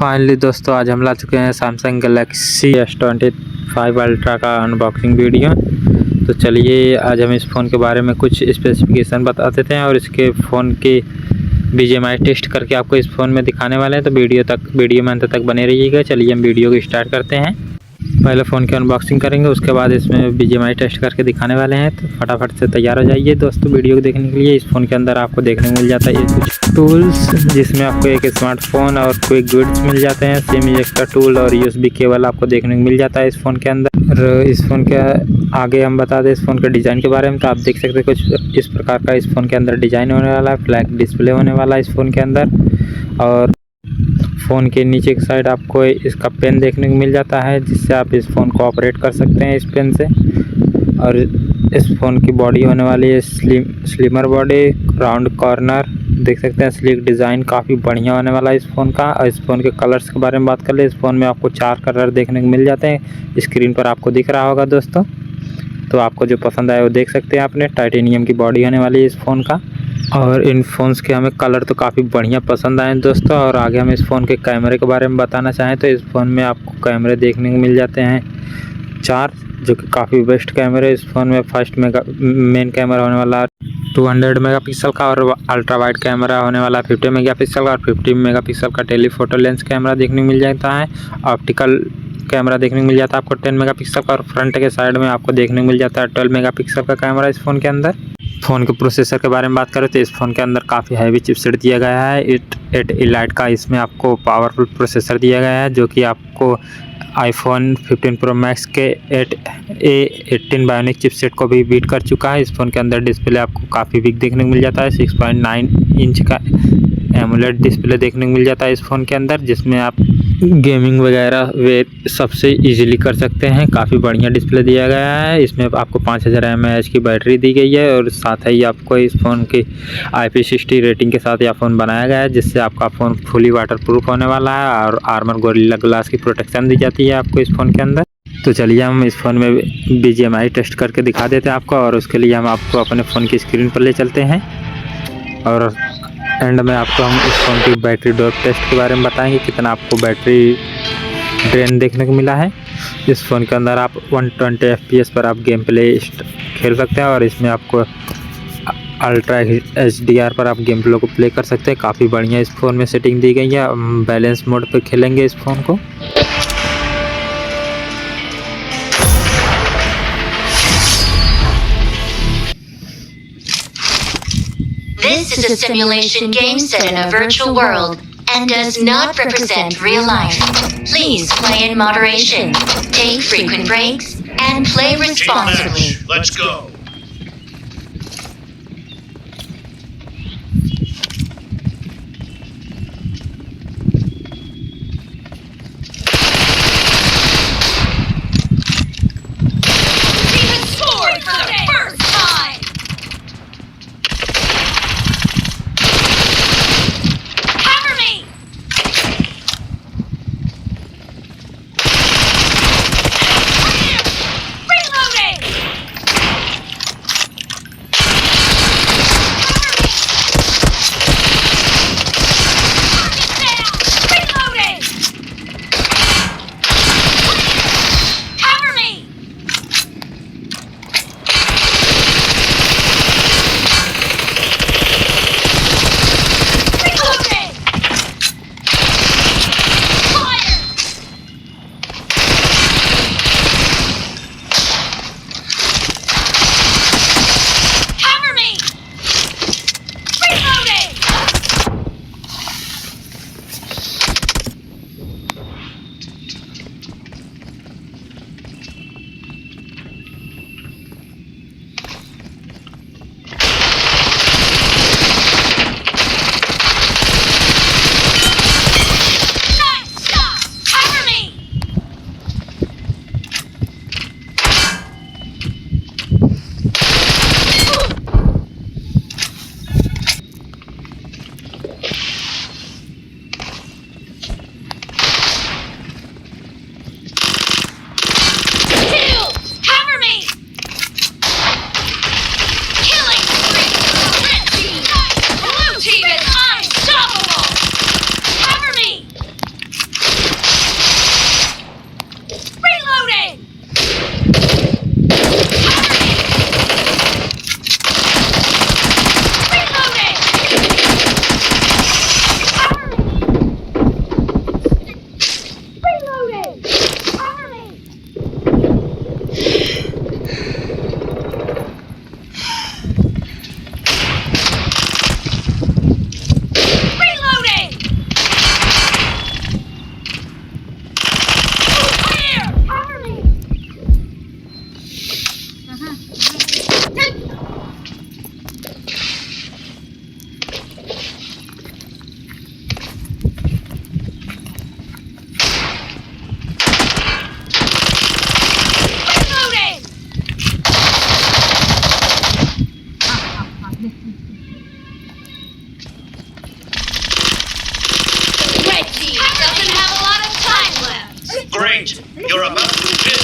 Finally दोस्तों आज हम ला चुके हैं सैमसंग गैलेक्सी S25 अल्ट्रा का अनबॉक्सिंग वीडियो। तो चलिए आज हम इस फ़ोन के बारे में कुछ स्पेसिफिकेशन बता देते हैं और इसके फ़ोन के BGMI टेस्ट करके आपको इस फ़ोन में दिखाने वाले हैं। तो वीडियो में अंत तक बने रहिएगा। चलिए हम वीडियो को स्टार्ट करते हैं। पहले फ़ोन की अनबॉक्सिंग करेंगे, उसके बाद इसमें BGMI टेस्ट करके दिखाने वाले हैं। तो फटाफट से तैयार हो जाइए दोस्तों वीडियो को देखने के लिए। इस फ़ोन के अंदर आपको देखने को मिल जाता है कुछ टूल्स, जिसमें आपको एक स्मार्टफोन और क्विक गुड्स मिल जाते हैं, सिम इजेक्टर टूल और USB केबल आपको देखने को मिल जाता है इस फ़ोन के अंदर। और इस फ़ोन के आगे हम बता दें इस फ़ोन के डिज़ाइन के बारे में। तो आप देख सकते हैं कुछ इस प्रकार का इस फ़ोन के अंदर डिज़ाइन होने वाला है। फ्लैग डिस्प्ले होने वाला है इस फ़ोन के अंदर और फ़ोन के नीचे की साइड आपको इसका पेन देखने को मिल जाता है, जिससे आप इस फ़ोन को ऑपरेट कर सकते हैं इस पेन से। और इस फ़ोन की बॉडी होने वाली है स्लिमर बॉडी, राउंड कॉर्नर, देख सकते हैं स्लीक डिज़ाइन काफ़ी बढ़िया होने वाला है इस फ़ोन का। और इस फ़ोन के कलर्स के बारे में बात कर ले, इस फ़ोन में आपको 4 कलर देखने को मिल जाते हैं। स्क्रीन पर आपको दिख रहा होगा दोस्तों, तो आपको जो पसंद आए वो देख सकते हैं। आपने टाइटेनियम की बॉडी होने वाली है इस फ़ोन का और इन फ़ोन्स के हमें कलर तो काफ़ी बढ़िया पसंद आए दोस्तों। और आगे हम इस फ़ोन के कैमरे के बारे में बताना चाहें तो इस फ़ोन में आपको कैमरे देखने को मिल जाते हैं 4, जो कि काफ़ी बेस्ट कैमरे इस फ़ोन में। फर्स्ट मेन कैमरा होने वाला 200 मेगापिक्सल का और अल्ट्रा वाइड कैमरा होने वाला 50 मेगापिक्सल का और 50 मेगापिक्सल का टेलीफोटो लेंस कैमरा देखने को मिल जाता है। ऑप्टिकल कैमरा देखने को मिल जाता है आपको 10 मेगापिक्सल का और फ्रंट के साइड में आपको देखने को मिल जाता है 12 मेगापिक्सल का कैमरा इस फ़ोन के अंदर। फ़ोन के प्रोसेसर के बारे में बात करें तो इस फ़ोन के अंदर काफ़ी हैवी चिपसेट दिया गया है 8 इलाइट का। इसमें आपको पावरफुल प्रोसेसर दिया गया है, जो कि आपको आईफोन 15 प्रो मैक्स के 8A18 बायोनिक चिपसेट को भी बीट कर चुका है। इस फ़ोन के अंदर डिस्प्ले आपको काफ़ी बिग देखने को मिल जाता है, 6.9 इंच का एमोलेड डिस्प्ले देखने को मिल जाता है इस फ़ोन के अंदर, जिसमें आप गेमिंग वगैरह वे सबसे इजीली कर सकते हैं। काफ़ी बढ़िया डिस्प्ले दिया गया है। इसमें आपको 5000 mAh की बैटरी दी गई है और साथ ही आपको इस फ़ोन की IP60 रेटिंग के साथ यह फ़ोन बनाया गया है, जिससे आपका फ़ोन फुली वाटरप्रूफ होने वाला है और आर्मर गोरिल्ला ग्लास की प्रोटेक्शन दी जाती है आपको इस फ़ोन के अंदर। तो चलिए हम इस फ़ोन में BGMI टेस्ट करके दिखा देते हैं आपको, और उसके लिए हम आपको अपने फ़ोन की स्क्रीन पर ले चलते हैं और एंड में आपको हम इस फ़ोन की बैटरी ड्रॉप टेस्ट के बारे में बताएंगे, कितना आपको बैटरी ड्रेन देखने को मिला है। इस फ़ोन के अंदर आप 120 FPS पर आप गेम प्ले खेल सकते हैं और इसमें आपको अल्ट्रा HDR पर आप गेम प्ले को प्ले कर सकते हैं। काफ़ी बढ़िया इस फ़ोन में सेटिंग दी गई है। बैलेंस मोड पर खेलेंगे इस फ़ोन को। This is a simulation game set in a virtual world and does not represent real life. Please play in moderation, take frequent breaks, and play responsibly. Let's go. Great. You're about to win